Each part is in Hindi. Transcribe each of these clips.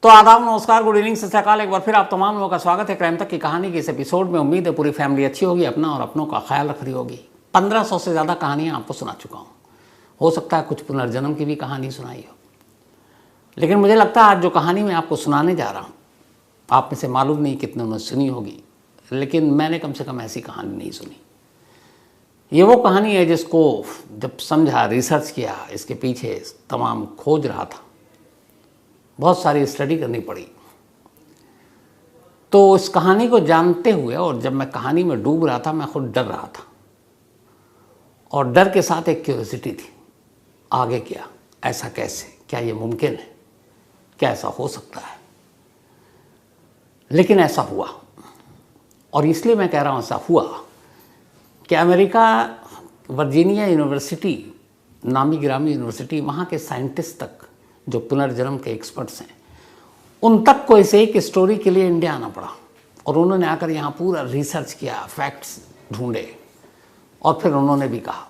तो आदाब, नमस्कार, गुड इवनिंग, सत श्री अकाल। एक बार फिर आप तमाम लोगों का स्वागत है क्राइम तक की कहानी के इस एपिसोड में। उम्मीद है पूरी फैमिली अच्छी होगी, अपना और अपनों का ख्याल रख रही होगी। 1500 से ज़्यादा कहानियाँ आपको सुना चुका हूँ। हो सकता है कुछ पुनर्जन्म की भी कहानी सुनाई हो, लेकिन मुझे लगता है आज जो कहानी मैं आपको सुनाने जा रहा हूँ, आप में से मालूम नहीं कितने ने सुनी होगी, लेकिन मैंने कम से कम ऐसी कहानी नहीं सुनी। ये वो कहानी है जिसको जब समझा, रिसर्च किया, इसके पीछे तमाम खोज रहा था, बहुत सारी स्टडी करनी पड़ी। तो इस कहानी को जानते हुए और जब मैं कहानी में डूब रहा था, मैं खुद डर रहा था और डर के साथ एक क्यूरियोसिटी थी। आगे क्या, ऐसा कैसे, क्या ये मुमकिन है, क्या ऐसा हो सकता है? लेकिन ऐसा हुआ, और इसलिए मैं कह रहा हूँ ऐसा हुआ कि अमेरिका वर्जीनिया यूनिवर्सिटी, नामी गिरामी यूनिवर्सिटी, वहाँ के साइंटिस्ट तक जो पुनर्जन्म के एक्सपर्ट्स हैं, उन तक को इसे एक स्टोरी के लिए इंडिया आना पड़ा। और उन्होंने आकर यहाँ पूरा रिसर्च किया, फैक्ट्स ढूंढे, और फिर उन्होंने भी कहा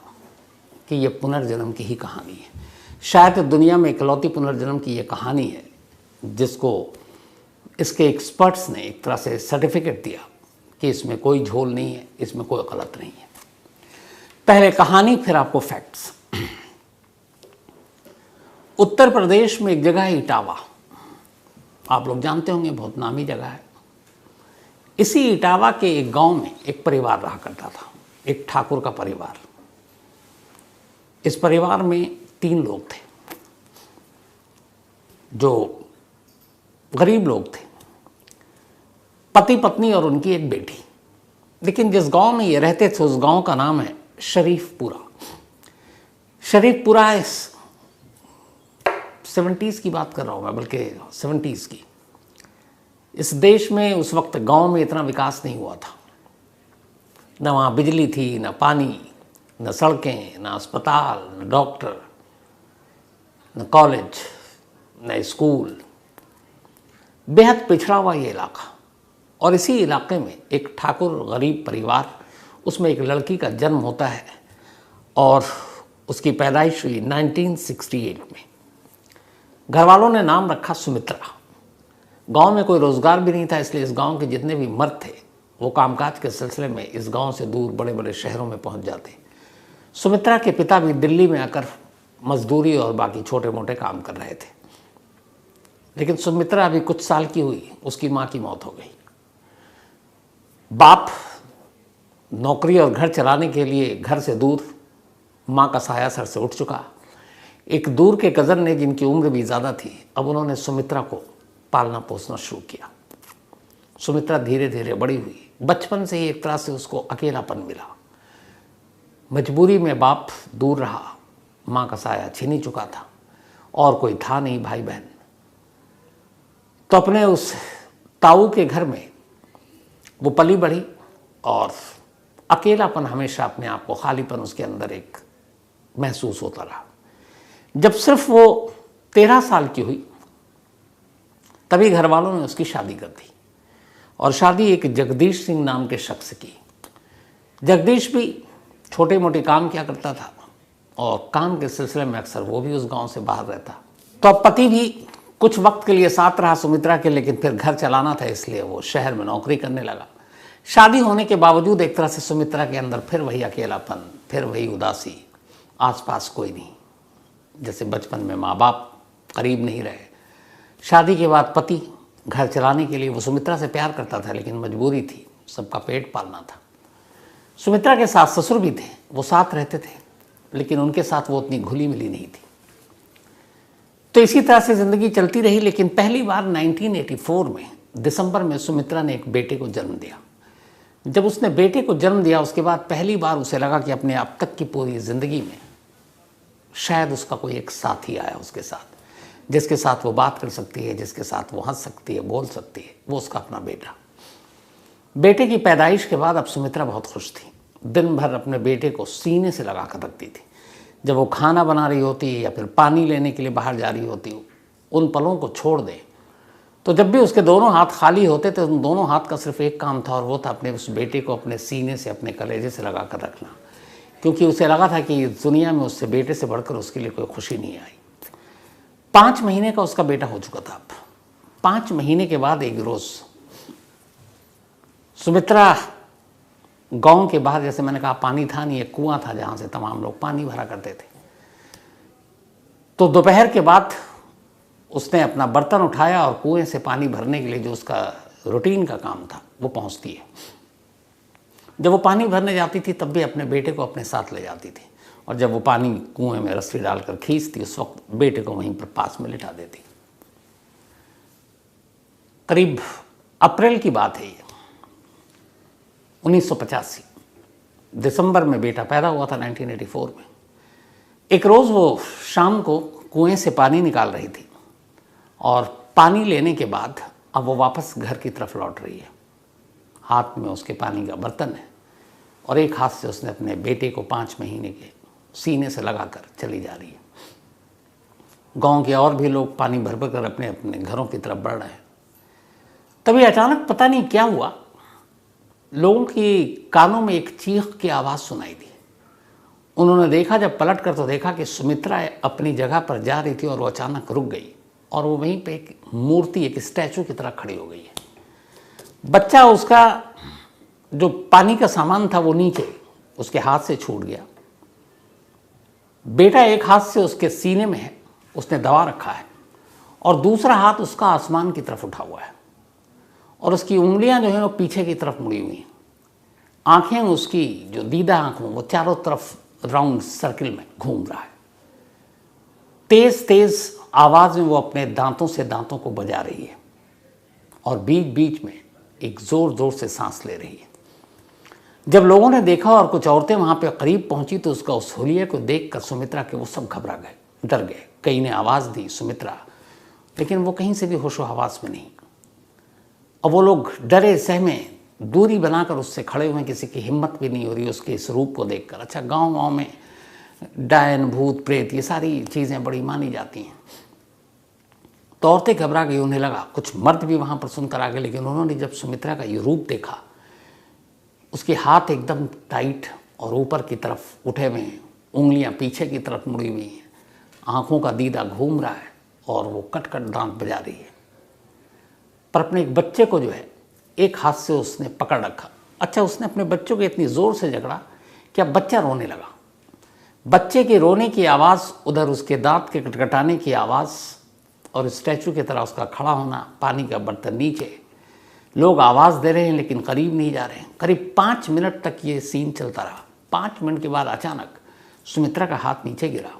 कि ये पुनर्जन्म की ही कहानी है। शायद दुनिया में इकलौती पुनर्जन्म की ये कहानी है जिसको इसके एक्सपर्ट्स ने एक तरह से सर्टिफिकेट दिया कि इसमें कोई झोल नहीं है, इसमें कोई गलत नहीं है। पहले कहानी, फिर आपको फैक्ट्स। उत्तर प्रदेश में एक जगह है इटावा, आप लोग जानते होंगे, बहुत नामी जगह है। इसी इटावा के एक गांव में एक परिवार रहा करता था, एक ठाकुर का परिवार। इस परिवार में 3 लोग थे जो गरीब लोग थे, पति पत्नी और उनकी एक बेटी। लेकिन जिस गांव में ये रहते थे उस गांव का नाम है शरीफपुरा। शरीफपुरा 70s की बात कर रहा हूँ मैं, बल्कि 70s की। इस देश में उस वक्त गांव में इतना विकास नहीं हुआ था। न वहाँ बिजली थी, न पानी, न सड़कें, न अस्पताल, न डॉक्टर, न कॉलेज, न स्कूल। बेहद पिछड़ा हुआ ये इलाका। और इसी इलाके में एक ठाकुर गरीब परिवार, उसमें एक लड़की का जन्म होता है और उसकी पैदाइश हुई 1968 में। घर वालों ने नाम रखा सुमित्रा। गांव में कोई रोज़गार भी नहीं था, इसलिए इस गांव के जितने भी मर्द थे वो कामकाज के सिलसिले में इस गांव से दूर बड़े बड़े शहरों में पहुंच जाते। सुमित्रा के पिता भी दिल्ली में आकर मजदूरी और बाकी छोटे मोटे काम कर रहे थे। लेकिन सुमित्रा अभी कुछ साल की हुई, उसकी माँ की मौत हो गई। बाप नौकरी और घर चलाने के लिए घर से दूर, माँ का साया सर से उठ चुका। एक दूर के कज़न ने, जिनकी उम्र भी ज़्यादा थी, अब उन्होंने सुमित्रा को पालना पोसना शुरू किया। सुमित्रा धीरे धीरे बड़ी हुई। बचपन से ही एक तरह से उसको अकेलापन मिला। मजबूरी में बाप दूर रहा, माँ का साया छीन ही चुका था और कोई था नहीं भाई बहन। तो अपने उस ताऊ के घर में वो पली बढ़ी और अकेलापन हमेशा, अपने आप को खालीपन उसके अंदर एक महसूस होता रहा। जब सिर्फ वो 13 साल की हुई तभी घर वालों ने उसकी शादी कर दी, और शादी एक जगदीश सिंह नाम के शख्स की। जगदीश भी छोटे मोटे काम किया करता था और काम के सिलसिले में अक्सर वो भी उस गांव से बाहर रहता। तो अब पति भी कुछ वक्त के लिए साथ रहा सुमित्रा के, लेकिन फिर घर चलाना था, इसलिए वो शहर में नौकरी करने लगा। शादी होने के बावजूद एक तरह से सुमित्रा के अंदर फिर वही अकेलापन, फिर वही उदासी, आसपास कोई नहीं। जैसे बचपन में माँ बाप करीब नहीं रहे। शादी के बाद पति घर चलाने के लिए, वो सुमित्रा से प्यार करता था लेकिन मजबूरी थी, सबका पेट पालना था। सुमित्रा के सास ससुर भी थे, वो साथ रहते थे, लेकिन उनके साथ वो उतनी घुली मिली नहीं थी। तो इसी तरह से ज़िंदगी चलती रही। लेकिन पहली बार 1984 में दिसंबर में सुमित्रा ने एक बेटे को जन्म दिया। जब उसने बेटे को जन्म दिया, उसके बाद पहली बार उसे लगा कि अपने अब तक की पूरी ज़िंदगी में शायद उसका कोई एक साथी आया उसके साथ, जिसके साथ वो बात कर सकती है, जिसके साथ वो हंस सकती है, बोल सकती है, वो उसका अपना बेटा। बेटे की पैदाइश के बाद अब सुमित्रा बहुत खुश थी। दिन भर अपने बेटे को सीने से लगा कर रखती थी। जब वो खाना बना रही होती या फिर पानी लेने के लिए बाहर जा रही होती, उन पलों को छोड़ दे तो जब भी उसके दोनों हाथ खाली होते थे, उन दोनों हाथ का सिर्फ एक काम था, और वो था अपने उस बेटे को अपने सीने से, अपने कलेजे से लगा कर रखना। क्योंकि उसे लगा था कि दुनिया में उससे बेटे से बढ़कर उसके लिए कोई खुशी नहीं आई। 5 महीने का उसका बेटा हो चुका था। अब 5 महीने के बाद एक रोज सुमित्रा गांव के बाहर, जैसे मैंने कहा पानी था नहीं, एक कुआं था जहां से तमाम लोग पानी भरा करते थे, तो दोपहर के बाद उसने अपना बर्तन उठाया और कुएं से पानी भरने के लिए जो उसका रूटीन का काम था वो पहुंचती है। जब वो पानी भरने जाती थी तब भी अपने बेटे को अपने साथ ले जाती थी, और जब वो पानी कुएं में रस्सी डालकर खींचती उस वक्त बेटे को वहीं पर पास में लिटा देती। करीब अप्रैल की बात है ये, 1985 दिसंबर में बेटा पैदा हुआ था 1984 में। एक रोज़ वो शाम को कुएं से पानी निकाल रही थी और पानी लेने के बाद अब वो वापस घर की तरफ लौट रही है। हाथ में उसके पानी का बर्तन है और एक हाथ से उसने अपने बेटे को 5 महीने के सीने से लगाकर चली जा रही है। गांव के और भी लोग पानी भर भर कर अपने अपने घरों की तरफ बढ़ रहे हैं। तभी अचानक पता नहीं क्या हुआ, लोगों की कानों में एक चीख की आवाज़ सुनाई दी। उन्होंने देखा, जब पलट कर तो देखा कि सुमित्रा अपनी जगह पर जा रही थी और वो अचानक रुक गई और वो वहीं पे एक मूर्ति, एक स्टैचू की तरह खड़ी हो गई है। बच्चा, उसका जो पानी का सामान था वो नीचे उसके हाथ से छूट गया। बेटा एक हाथ से उसके सीने में है, उसने दबा रखा है, और दूसरा हाथ उसका आसमान की तरफ उठा हुआ है और उसकी उंगलियां जो हैं वो पीछे की तरफ मुड़ी हुई हैं। आंखें उसकी जो दीदा आंखों वो चारों तरफ राउंड सर्किल में घूम रहा है। तेज तेज आवाज में वो अपने दांतों से दांतों को बजा रही है और बीच बीच में एक जोर जोर से सांस ले रही है। जब लोगों ने देखा और कुछ औरतें वहां पे करीब पहुंची तो उसका उस हुलिये को देखकर सुमित्रा के वो सब घबरा गए, डर गए। कई ने आवाज दी सुमित्रा, लेकिन वो कहीं से भी होशो हवास में नहीं। और वो लोग डरे सहमे दूरी बनाकर उससे खड़े हुए, किसी की हिम्मत भी नहीं हो रही उसके इस रूप को देखकर। अच्छा, गांव में डायन, भूत, प्रेत ये सारी चीज़ें बड़ी मानी जाती हैं, तो औरतें घबरा गई। उन्हें लगा कुछ मर्द भी वहाँ पर सुनकर आ गए, लेकिन उन्होंने जब सुमित्रा का ये रूप देखा, उसके हाथ एकदम टाइट और ऊपर की तरफ उठे हुए हैं, उंगलियाँ पीछे की तरफ मुड़ी हुई हैं, आँखों का दीदा घूम रहा है और वो कट कट दांत बजा रही है। पर अपने एक बच्चे को जो है एक हाथ से उसने पकड़ रखा। अच्छा, उसने अपने बच्चों को इतनी ज़ोर से झगड़ा कि अब बच्चा रोने लगा। बच्चे के रोने की आवाज़, उधर उसके दांत के कटकटाने की आवाज़ और स्टैचू की तरह उसका खड़ा होना, पानी का बर्तन नीचे, लोग आवाज़ दे रहे हैं लेकिन करीब नहीं जा रहे हैं। करीब 5 मिनट तक ये सीन चलता रहा। 5 मिनट के बाद अचानक सुमित्रा का हाथ नीचे गिरा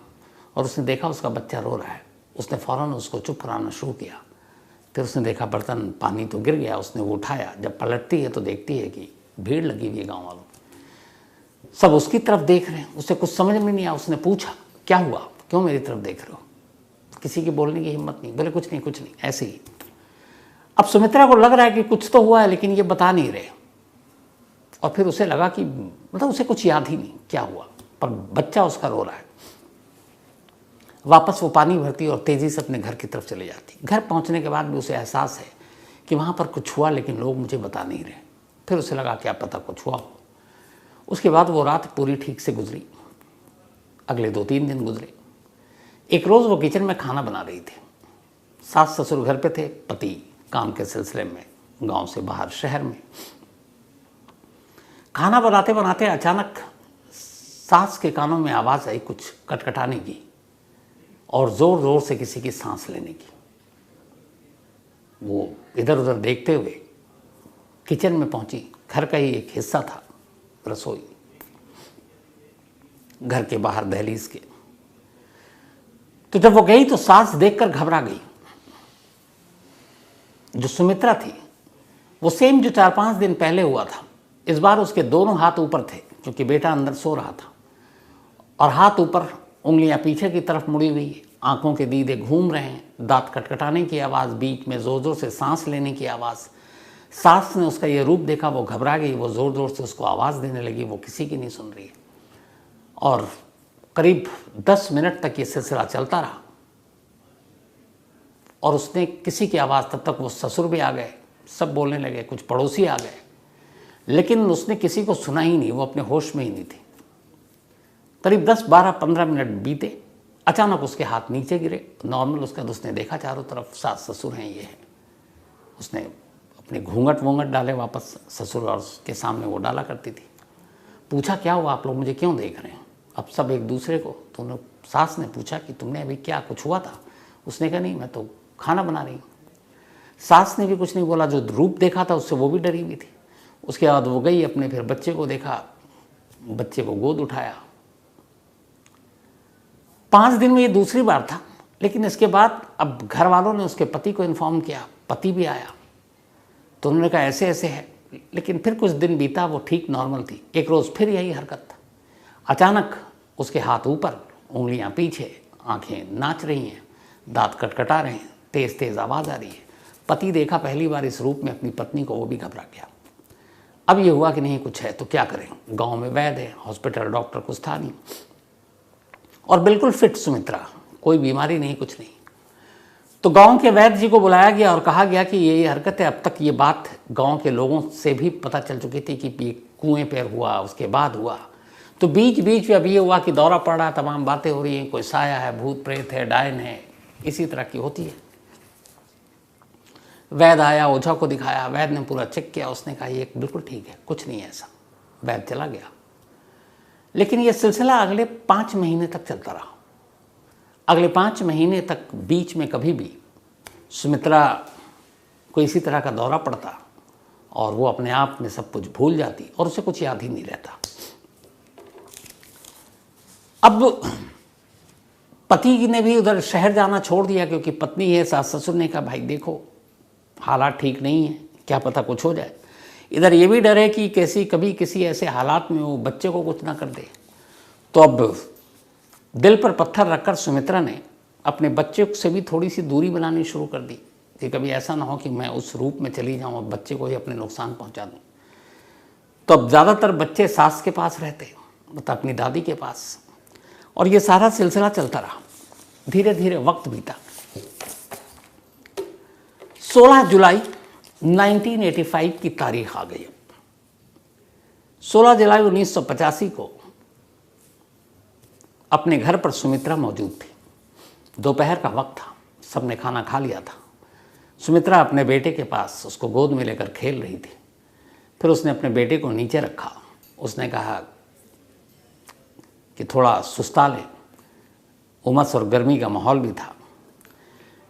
और उसने देखा उसका बच्चा रो रहा है। उसने फ़ौरन उसको चुप कराना शुरू किया। फिर उसने देखा बर्तन, पानी तो गिर गया, उसने वो उठाया। जब पलटती है तो देखती है कि भीड़ लगी हुई है, गाँव वालों सब उसकी तरफ देख रहे हैं। उसे कुछ समझ में नहीं आया। उसने पूछा, क्या हुआ, क्यों मेरी तरफ देख रहे हो? किसी की बोलने की हिम्मत नहीं। बोले कुछ नहीं, कुछ नहीं, ऐसे ही। अब सुमित्रा को लग रहा है कि कुछ तो हुआ है, लेकिन ये बता नहीं रहे। और फिर उसे लगा कि मतलब उसे कुछ याद ही नहीं क्या हुआ, पर बच्चा उसका रो रहा है। वापस वो पानी भरती और तेज़ी से अपने घर की तरफ चली जाती। घर पहुंचने के बाद भी उसे एहसास है कि वहाँ पर कुछ हुआ, लेकिन लोग मुझे बता नहीं रहे। फिर उसे लगा क्या पता कुछ हुआ हो। उसके बाद वो रात पूरी ठीक से गुजरी। अगले 2-3 दिन गुजरे। एक रोज़ वो किचन में खाना बना रही थी। सास ससुर घर पे थे, पति काम के सिलसिले में गांव से बाहर शहर में। खाना बनाते बनाते अचानक सास के कानों में आवाज़ आई कुछ कटकटाने की और ज़ोर ज़ोर से किसी की सांस लेने की। वो इधर उधर देखते हुए किचन में पहुंची। घर का ही एक हिस्सा था रसोई, घर के बाहर दहलीज के। तो जब वो गई तो सास देखकर घबरा गई। जो सुमित्रा थी वो सेम जो 4-5 दिन पहले हुआ था। इस बार उसके दोनों हाथ ऊपर थे क्योंकि बेटा अंदर सो रहा था, और हाथ ऊपर, उंगलियां पीछे की तरफ मुड़ी हुई, आंखों के दीदे घूम रहे हैं, दांत कटकटाने की आवाज़, बीच में ज़ोर ज़ोर से सांस लेने की आवाज़। सास ने उसका ये रूप देखा, वो घबरा गई, वो ज़ोर ज़ोर से उसको आवाज़ देने लगी। वो किसी की नहीं सुन रही है। और करीब 10 मिनट तक ये सिलसिला चलता रहा और उसने किसी की आवाज़, तब तक वो ससुर भी आ गए, सब बोलने लगे, कुछ पड़ोसी आ गए, लेकिन उसने किसी को सुना ही नहीं। वो अपने होश में ही नहीं थी। करीब 10-12-15 मिनट बीते। अचानक उसके हाथ नीचे गिरे। नॉर्मल उसका, उसने देखा चारों तरफ सास ससुर हैं ये है। उसने अपने घूंघट वूंघट डाले वापस, ससुर और के सामने वो डाला करती थी। पूछा क्या हुआ, आप लोग मुझे क्यों देख रहे हैं? अब सब एक दूसरे को, तो सास ने पूछा कि तुमने अभी क्या, कुछ हुआ था? उसने कहा नहीं, मैं तो खाना बना रही हूँ। सास ने भी कुछ नहीं बोला, जो रूप देखा था उससे वो भी डरी हुई थी। उसके बाद वो गई अपने, फिर बच्चे को देखा, बच्चे को गोद उठाया। 5 दिन में ये दूसरी बार था, लेकिन इसके बाद अब घर वालों ने उसके पति को इन्फॉर्म किया, पति भी आया, तो उन्होंने कहा ऐसे ऐसे है। लेकिन फिर कुछ दिन बीता, वो ठीक नॉर्मल थी। एक रोज़ फिर यही हरकत। अचानक उसके हाथ ऊपर, उंगलियां पीछे, आंखें नाच रही हैं, दांत कटकटा रहे हैं, तेज तेज आवाज़ आ रही है। पति देखा पहली बार इस रूप में अपनी पत्नी को, वो भी घबरा गया। अब ये हुआ कि नहीं कुछ है तो क्या करें, गांव में वैद्य है, हॉस्पिटल डॉक्टर कुछ था नहीं, और बिल्कुल फिट सुमित्रा, कोई बीमारी नहीं, कुछ नहीं। तो गांव के वैद्य जी को बुलाया गया और कहा गया कि ये हरकत है। अब तक ये बात गांव के लोगों से भी पता चल चुकी थी कि ये कुएं पर हुआ, उसके बाद हुआ। तो बीच बीच में अब ये हुआ कि दौरा पड़ रहा, तमाम बातें हो रही हैं, कोई साया है, भूत प्रेत है, डायन है, इसी तरह की होती है। वैद्य आया, ओझा को दिखाया, वैद्य ने पूरा चेक किया, उसने कहा ये बिल्कुल ठीक है, कुछ नहीं है ऐसा। वैद्य चला गया। लेकिन ये सिलसिला अगले 5 महीने तक चलता रहा। अगले 5 महीने तक बीच में कभी भी सुमित्रा को इसी तरह का दौरा पड़ता और वो अपने आप में सब कुछ भूल जाती और उसे कुछ याद ही नहीं रहता। अब पति ने भी उधर शहर जाना छोड़ दिया, क्योंकि पत्नी है, सास ससुर ने कहा भाई देखो हालात ठीक नहीं है, क्या पता कुछ हो जाए। इधर ये भी डर है कि कभी किसी ऐसे हालात में वो बच्चे को कुछ ना कर दे। तो अब दिल पर पत्थर रखकर सुमित्रा ने अपने बच्चे से भी थोड़ी सी दूरी बनानी शुरू कर दी कि कभी ऐसा ना हो कि मैं उस रूप में चली जाऊं और बच्चे को ही अपने नुकसान पहुंचा दूं। तो अब ज़्यादातर बच्चे सास के पास रहते, मतलब अपनी दादी के पास, और ये सारा सिलसिला चलता रहा। धीरे धीरे वक्त बीता। 16 जुलाई 1985 की तारीख आ गई। 16 जुलाई 1985 को अपने घर पर सुमित्रा मौजूद थी। दोपहर का वक्त था, सबने खाना खा लिया था। सुमित्रा अपने बेटे के पास उसको गोद में लेकर खेल रही थी। फिर उसने अपने बेटे को नीचे रखा। उसने कहा कि थोड़ा सुस्ता ले, उमस और गर्मी का माहौल भी था।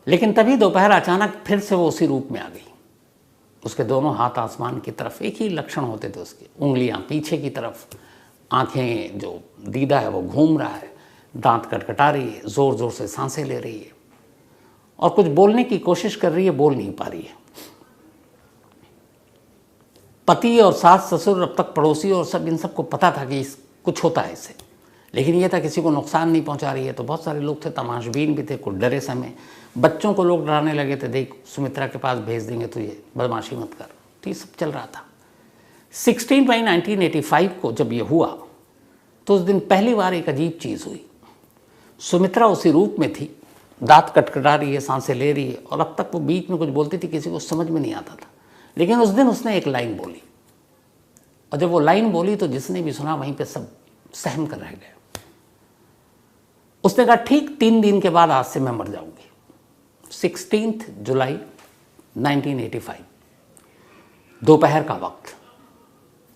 लेकिन तभी दोपहर अचानक फिर से वो उसी रूप में आ गई। उसके दोनों हाथ आसमान की तरफ, एक ही लक्षण होते थे उसके, उंगलियां पीछे की तरफ, आंखें, जो दीदा है वो घूम रहा है, दांत कटकटा रही है, ज़ोर ज़ोर से सांसें ले रही है और कुछ बोलने की कोशिश कर रही है, बोल नहीं पा रही है। पति और सास ससुर, अब तक पड़ोसी और सब, इन सबको पता था कि कुछ होता है इससे, लेकिन ये था किसी को नुकसान नहीं पहुंचा रही है। तो बहुत सारे लोग थे, तमाशबीन भी थे, कुछ डरे समय। बच्चों को लोग डराने लगे थे, देख सुमित्रा के पास भेज देंगे तो ये बदमाशी मत कर। तो ये सब चल रहा था। 16 मई 1985 को जब ये हुआ तो उस दिन पहली बार एक अजीब चीज़ हुई। सुमित्रा उसी रूप में थी, दांत कटकटा रही है, सांसें ले रही है, और अब तक वो बीच में कुछ बोलती थी, किसी को समझ में नहीं आता था। लेकिन उस दिन उसने एक लाइन बोली, और जब वो लाइन बोली तो जिसने भी सुना वहीं पे सब सहम कर रह गए। उसने कहा ठीक 3 दिन के बाद आज से मैं मर जाऊंगी। 16 जुलाई 1985, दोपहर का वक्त।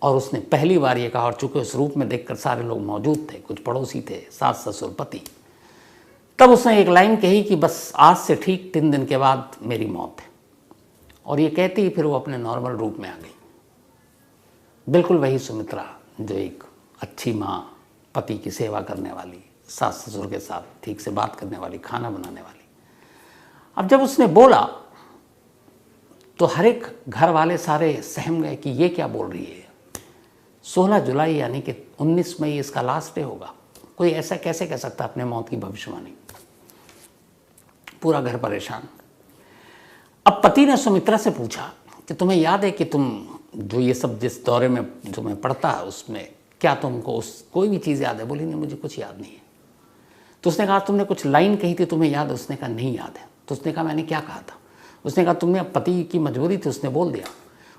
और उसने पहली बार ये कहा, और चूंकि उस रूप में देखकर सारे लोग मौजूद थे, कुछ पड़ोसी थे, सास ससुर पति, तब उसने एक लाइन कही कि बस आज से ठीक 3 दिन के बाद मेरी मौत है। और ये कहती ही फिर वो अपने नॉर्मल रूप में आ गई। बिल्कुल वही सुमित्रा जो एक अच्छी माँ, पति की सेवा करने वाली, सास ससुर के साथ ठीक से बात करने वाली, खाना बनाने वाली। अब जब उसने बोला तो हर एक घर वाले सारे सहम गए कि ये क्या बोल रही है। 16 जुलाई यानी कि 19 मई इसका लास्ट डे होगा। कोई ऐसा कैसे कह सकता अपने मौत की भविष्यवाणी। पूरा घर परेशान। अब पति ने सुमित्रा से पूछा कि तुम्हें याद है कि तुम जो ये सब जिस दौरे में जो मैं पढ़ता है उसमें क्या तुमको उस कोई भी चीज़ याद है? बोली नहीं, मुझे कुछ याद नहीं है। तो उसने कहा तुमने कुछ लाइन कही थी, तुम्हें याद है? उसने कहा नहीं याद है। तो उसने कहा मैंने क्या कहा था? उसने कहा तुमने पति की मजबूरी थी, उसने बोल दिया।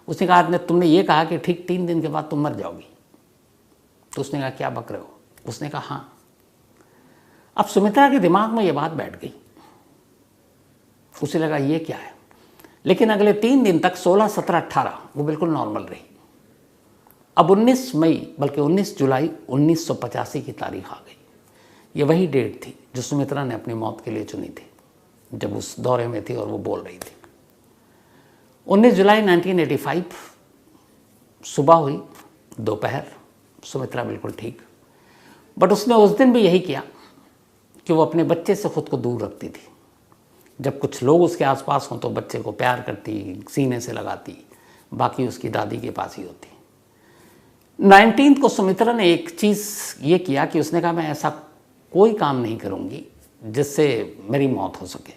उसने कहा तुमने ये कहा कि ठीक 3 दिन के बाद तुम मर जाओगी। तो उसने कहा क्या बक रहे हो? उसने कहा हाँ। अब सुमित्रा के दिमाग में ये बात बैठ गई। उसे लगा ये क्या है। लेकिन अगले 3 दिन तक 16, 17, 18 वो बिल्कुल नॉर्मल रही। अब 19 मई बल्कि 19 जुलाई 1985 की तारीख आ गई। ये वही डेट थी जो सुमित्रा ने अपनी मौत के लिए चुनी थी, जब उस दौरे में थी और वो बोल रही थी। 19 जुलाई 1985 सुबह हुई, दोपहर, सुमित्रा बिल्कुल ठीक। बट उसने उस दिन भी यही किया कि वो अपने बच्चे से खुद को दूर रखती थी। जब कुछ लोग उसके आसपास हों तो बच्चे को प्यार करती, सीने से लगाती, बाकी उसकी दादी के पास ही होती। 19 को सुमित्रा ने एक चीज़ ये किया कि उसने कहा मैं ऐसा कोई काम नहीं करूँगी जिससे मेरी मौत हो सके।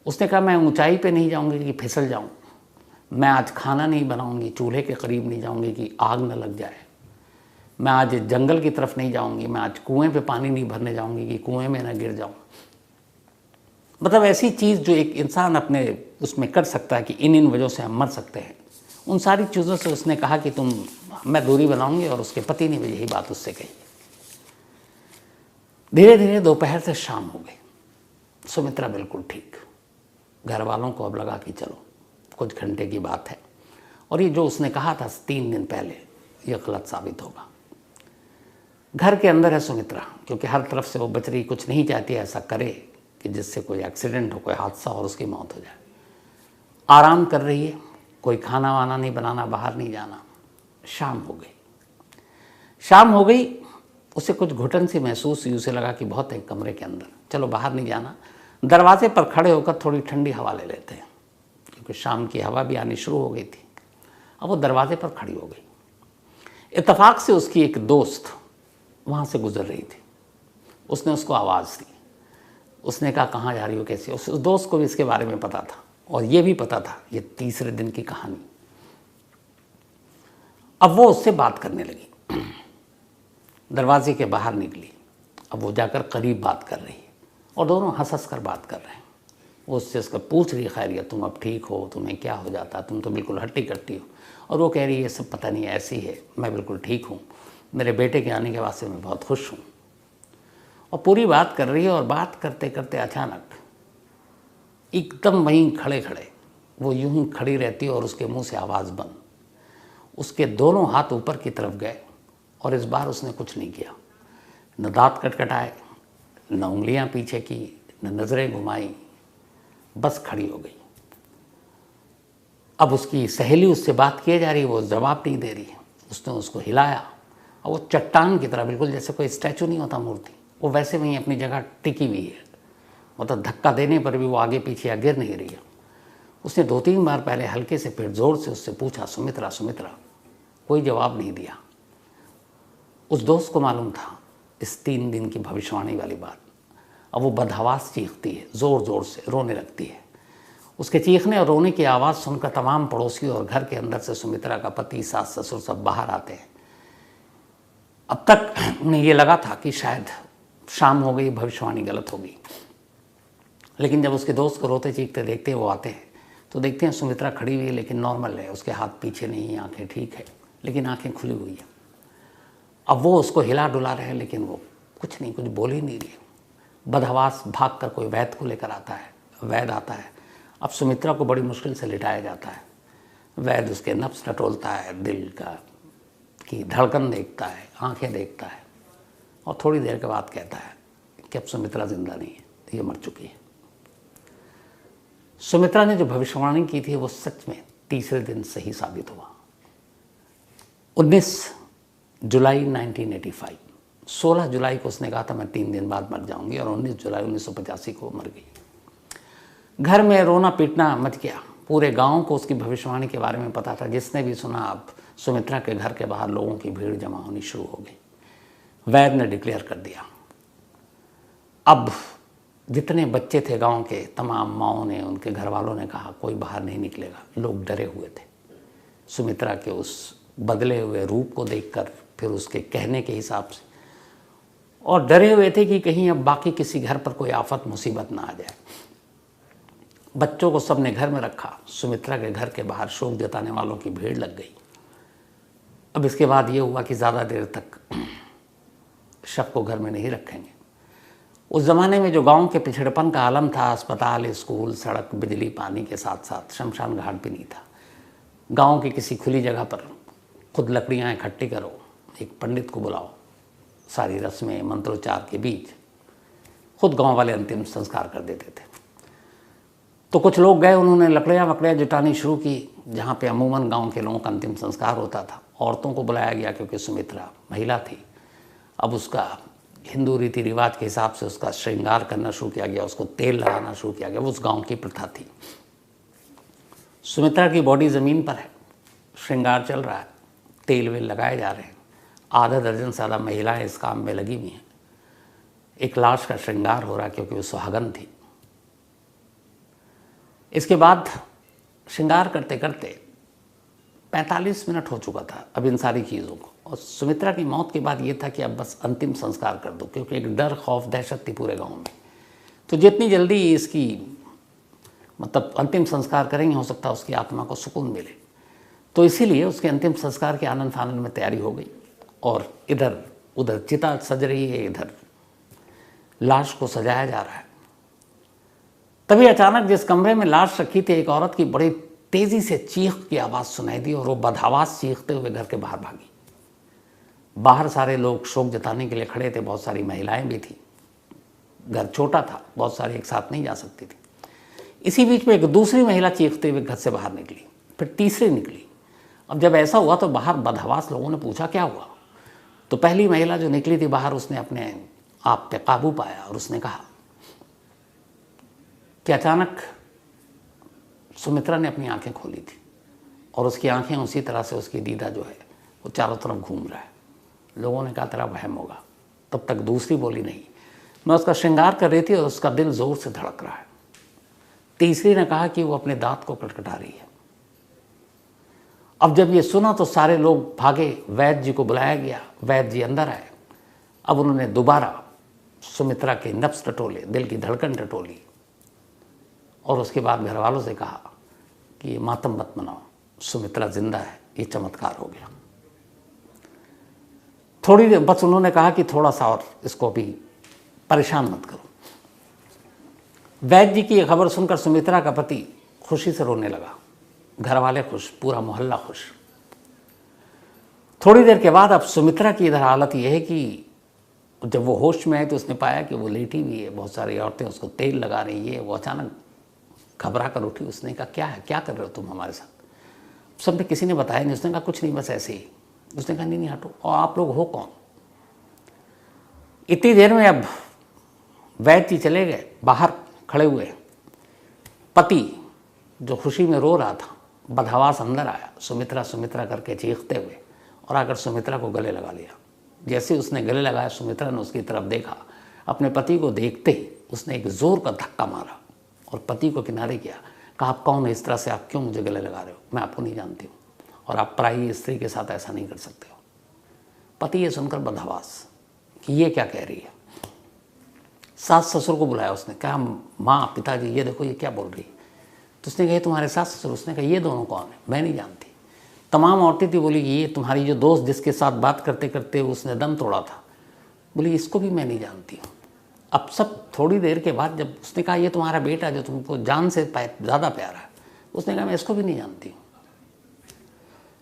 उसने कहा मैं ऊंचाई पे नहीं जाऊँगी कि फिसल जाऊँ, मैं आज खाना नहीं बनाऊँगी, चूल्हे के करीब नहीं जाऊँगी कि आग न लग जाए, मैं आज जंगल की तरफ नहीं जाऊँगी, मैं आज कुएं पे पानी नहीं भरने जाऊँगी कि कुएं में न गिर जाऊँ। मतलब ऐसी चीज़ जो एक इंसान अपने उसमें कर सकता है कि इन वजहों से हम मर सकते हैं, उन सारी चीज़ों से उसने कहा कि मैं दूरी बनाऊंगी। और उसके पति ने भी यही बात उससे कही। धीरे धीरे दोपहर से शाम हो गई, सुमित्रा बिल्कुल ठीक। घर वालों को अब लगा कि चलो कुछ घंटे की बात है और ये जो उसने कहा था 3 दिन पहले ये गलत साबित होगा। घर के अंदर है सुमित्रा, क्योंकि हर तरफ से वो बच रही, कुछ नहीं चाहती ऐसा करे कि जिससे कोई एक्सीडेंट हो, कोई हादसा और उसकी मौत हो जाए। आराम कर रही है, कोई खाना वाना नहीं बनाना, बाहर नहीं जाना। शाम हो गई, उसे कुछ घुटन सी महसूस हुई। उसे लगा कि बहुत है कमरे के अंदर, चलो बाहर नहीं जाना, दरवाजे पर खड़े होकर थोड़ी ठंडी हवा ले लेते हैं, क्योंकि शाम की हवा भी आनी शुरू हो गई थी। अब वो दरवाजे पर खड़ी हो गई। इत्तेफाक से उसकी एक दोस्त वहाँ से गुजर रही थी। उसने उसको आवाज़ दी। उसने कहा कहाँ जा रही हो, कैसे? उस दोस्त को भी इसके बारे में पता था और ये भी पता था ये तीसरे दिन की कहानी। अब वो उससे बात करने लगी, दरवाजे के बाहर निकली। अब वो जाकर करीब बात कर रही है और दोनों हंस कर बात कर रहे हैं। वो उससे उसका पूछ रही है खैरियत, तुम अब ठीक हो, तुम्हें क्या हो जाता, तुम तो बिल्कुल हट्टी कट्टी हो। और वो कह रही है ये सब पता नहीं ऐसी है, मैं बिल्कुल ठीक हूँ, मेरे बेटे के आने के बाद से मैं बहुत खुश हूँ। और पूरी बात कर रही है और बात करते करते अचानक एकदम वहीं खड़े खड़े वो यूं ही खड़ी रहती है और उसके मुंह से आवाज़ बंद। उसके दोनों हाथ ऊपर की तरफ गए और इस बार उसने कुछ नहीं किया, न दांत कटकटाए, न उंगलियां पीछे की, न नज़रें घुमाई, बस खड़ी हो गई। अब उसकी सहेली उससे बात किए जा रही है, वो जवाब नहीं दे रही है। उसने उसको हिलाया और वो चट्टान की तरह, बिल्कुल जैसे कोई स्टैचू नहीं होता मूर्ति, वो वैसे वहीं अपनी जगह टिकी हुई है। मतलब धक्का देने पर भी वो आगे पीछे या गिर नहीं रही है। उसने 2-3 बार पहले हल्के से फिर जोर से उससे पूछा, सुमित्रा सुमित्रा, कोई जवाब नहीं दिया। उस दोस्त को मालूम था इस 3 दिन की भविष्यवाणी वाली बात। अब वो बदहवास चीखती है, ज़ोर ज़ोर से रोने लगती है। उसके चीखने और रोने की आवाज़ सुनकर तमाम पड़ोसी और घर के अंदर से सुमित्रा का पति, सास, ससुर सब बाहर आते हैं। अब तक उन्हें ये लगा था कि शायद शाम हो गई, भविष्यवाणी गलत हो गई। लेकिन जब उसके दोस्त को रोते चीखते देखते हैं, वो आते हैं तो देखते हैं सुमित्रा खड़ी हुई है, लेकिन नॉर्मल है, उसके हाथ पीछे नहीं है, आंखें ठीक है, लेकिन आंखें खुली हुई है। अब वो उसको हिला डुला रहे हैं, लेकिन वो कुछ नहीं, कुछ बोल ही नहीं रही है। बदहवास भाग कर कोई वैद्य को लेकर आता है, वैद्य आता है। अब सुमित्रा को बड़ी मुश्किल से लिटाया जाता है। वैद्य उसके नब्ज़ टटोलता है, दिल की धड़कन देखता है, आंखें देखता है और थोड़ी देर के बाद कहता है कि अब सुमित्रा जिंदा नहीं है, ये मर चुकी है। सुमित्रा ने जो भविष्यवाणी की थी वो सच में तीसरे दिन सही साबित हुआ। 19 जुलाई 1985, 16 जुलाई को उसने कहा था मैं 3 दिन बाद मर जाऊंगी और 19 जुलाई 1985 को मर गई। घर में रोना पीटना मच गया। पूरे गांव को उसकी भविष्यवाणी के बारे में पता था। जिसने भी सुना, अब सुमित्रा के घर के बाहर लोगों की भीड़ जमा होनी शुरू हो गई। वैद्य ने डिक्लेयर कर दिया। अब जितने बच्चे थे गांव के, तमाम माँओं ने, उनके घर वालों ने कहा कोई बाहर नहीं निकलेगा। लोग डरे हुए थे सुमित्रा के उस बदले हुए रूप को देखकर, फिर उसके कहने के हिसाब से, और डरे हुए थे कि कहीं अब बाकी किसी घर पर कोई आफत मुसीबत ना आ जाए। बच्चों को सबने घर में रखा। सुमित्रा के घर के बाहर शोक जताने वालों की भीड़ लग गई। अब इसके बाद ये हुआ कि ज़्यादा देर तक शव को घर में नहीं रखेंगे। उस ज़माने में जो गांव के पिछड़ेपन का आलम था, अस्पताल, स्कूल, सड़क, बिजली, पानी के साथ साथ शमशान घाट भी नहीं था। गांव की किसी खुली जगह पर खुद लकड़ियाँ इकट्ठी करो, एक पंडित को बुलाओ, सारी रस्में मंत्रोच्चार के बीच खुद गांव वाले अंतिम संस्कार कर देते थे। तो कुछ लोग गए, उन्होंने लकड़ियाँ वकड़ियाँ जुटानी शुरू की, जहाँ पे अमूमन गांव के लोगों का अंतिम संस्कार होता था। औरतों को बुलाया गया क्योंकि सुमित्रा महिला थी। अब उसका हिंदू रीति रिवाज के हिसाब से उसका श्रृंगार करना शुरू किया गया, उसको तेल लगाना शुरू किया गया। वो उस गांव की प्रथा थी। सुमित्रा की बॉडी ज़मीन पर है, श्रृंगार चल रहा है, तेल वेल लगाए जा रहे हैं। आधा दर्जन से ज़्यादा महिलाएं इस काम में लगी हुई हैं। एक लाश का श्रृंगार हो रहा है क्योंकि वो सुहागन थी। इसके बाद श्रृंगार करते करते 45 मिनट हो चुका था अब इन सारी चीज़ों को। और सुमित्रा की मौत के बाद ये था कि अब बस अंतिम संस्कार कर दो, क्योंकि एक डर, खौफ, दहशत थी पूरे गांव में। तो जितनी जल्दी इसकी मतलब अंतिम संस्कार करेंगे, हो सकता है उसकी आत्मा को सुकून मिले। तो इसीलिए उसके अंतिम संस्कार के आनंद फानंद में तैयारी हो गई। और इधर उधर चिता सज रही है, इधर लाश को सजाया जा रहा है। तभी अचानक जिस कमरे में लाश रखी थी, एक औरत की बड़ी तेजी से चीख की आवाज़ सुनाई दी और वो बदहवास चीखते हुए घर के बाहर भागी। बाहर सारे लोग शोक जताने के लिए खड़े थे, बहुत सारी महिलाएं भी थी। घर छोटा था, बहुत सारी एक साथ नहीं जा सकती थी। इसी बीच में एक दूसरी महिला चीखते हुए घर से बाहर निकली, फिर तीसरी निकली। अब जब ऐसा हुआ तो बाहर बदहवास लोगों ने पूछा क्या हुआ। तो पहली महिला जो निकली थी बाहर, उसने अपने आप पे काबू पाया और उसने कहा कि अचानक सुमित्रा ने अपनी आंखें खोली थी और उसकी आंखें उसी तरह से, उसकी दीदा जो है वो चारों तरफ घूम रहा है। लोगों ने कहा तेरा वहम होगा। तब तक दूसरी बोली नहीं, मैं उसका श्रृंगार कर रही थी और उसका दिल जोर से धड़क रहा है। तीसरी ने कहा कि वो अपने दांत को कटकटा रही है। अब जब ये सुना तो सारे लोग भागे, वैद्य जी को बुलाया गया। वैद्य जी अंदर आए। अब उन्होंने दोबारा सुमित्रा के नब्ज टटोले, दिल की धड़कन टटोली और उसके बाद घर वालों से कहा कि ये मातम मत मनाओ, सुमित्रा जिंदा है, ये चमत्कार हो गया। थोड़ी देर बस उन्होंने कहा कि थोड़ा सा और इसको भी परेशान मत करो। वैद्य जी की ये खबर सुनकर सुमित्रा का पति खुशी से रोने लगा। घर वाले खुश, पूरा मोहल्ला खुश। थोड़ी देर के बाद अब सुमित्रा की इधर हालत यह है कि जब वो होश में आई तो उसने पाया कि वो लेटी हुई है, बहुत सारी औरतें उसको तेल लगा रही है। वो अचानक घबरा कर उठी। उसने कहा क्या है, क्या कर रहे हो तुम हमारे साथ। सबने किसी ने बताया नहीं। उसने कहा कुछ नहीं, बस ऐसे ही। उसने कहा नहीं हटो, और आप लोग हो कौन। इतनी देर में अब वैद्य जी चले गए। बाहर खड़े हुए पति जो खुशी में रो रहा था, बदहवास अंदर आया, सुमित्रा सुमित्रा करके चीखते हुए, और आकर सुमित्रा को गले लगा लिया। जैसे उसने गले लगाया, सुमित्रा ने उसकी तरफ देखा। अपने पति को देखते ही उसने एक जोर का धक्का मारा और पति को किनारे किया। कहा आप कौन है, इस तरह से आप क्यों मुझे गले लगा रहे हो, मैं आपको नहीं जानती हूँ और आप पराई स्त्री के साथ ऐसा नहीं कर सकते हो। पति ये सुनकर बदहवास कि ये क्या कह रही है। सास ससुर को बुलाया उसने, कहा माँ पिताजी ये देखो ये क्या बोल रही है। तो उसने कहा तुम्हारे सास ससुर। उसने कहा ये दोनों कौन है, मैं नहीं जानती। तमाम औरतें थी, बोली कि ये तुम्हारी जो दोस्त जिसके साथ बात करते करते उसने दम तोड़ा था, बोली इसको भी मैं नहीं जानती हूँ। अब सब थोड़ी देर के बाद जब उसने कहा ये तुम्हारा बेटा जो तुमको जान से ज़्यादा प्यारा है, उसने कहा मैं इसको भी नहीं जानती हूँ।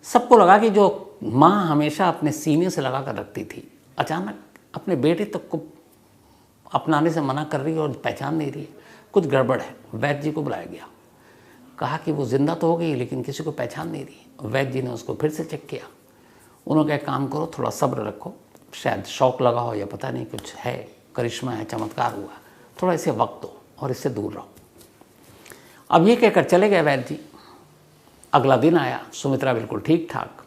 सबको लगा कि जो माँ हमेशा अपने सीने से लगा कर रखती थी, अचानक अपने बेटे तक को अपनाने से मना कर रही है और पहचान नहीं रही है, कुछ गड़बड़ है। वैद्य जी को बुलाया गया। कहा कि वो जिंदा तो हो गई लेकिन किसी को पहचान नहीं रही। वैद्य जी ने उसको फिर से चेक किया। उन्होंने कहा काम करो, थोड़ा सब्र रखो, शायद शौक लगा हो या पता नहीं कुछ है, करिश्मा है, चमत्कार हुआ, थोड़ा इसे वक्त दो और इससे दूर रहो। अब ये कहकर चले गए वैद्य जी। अगला दिन आया, सुमित्रा बिल्कुल ठीक ठाक,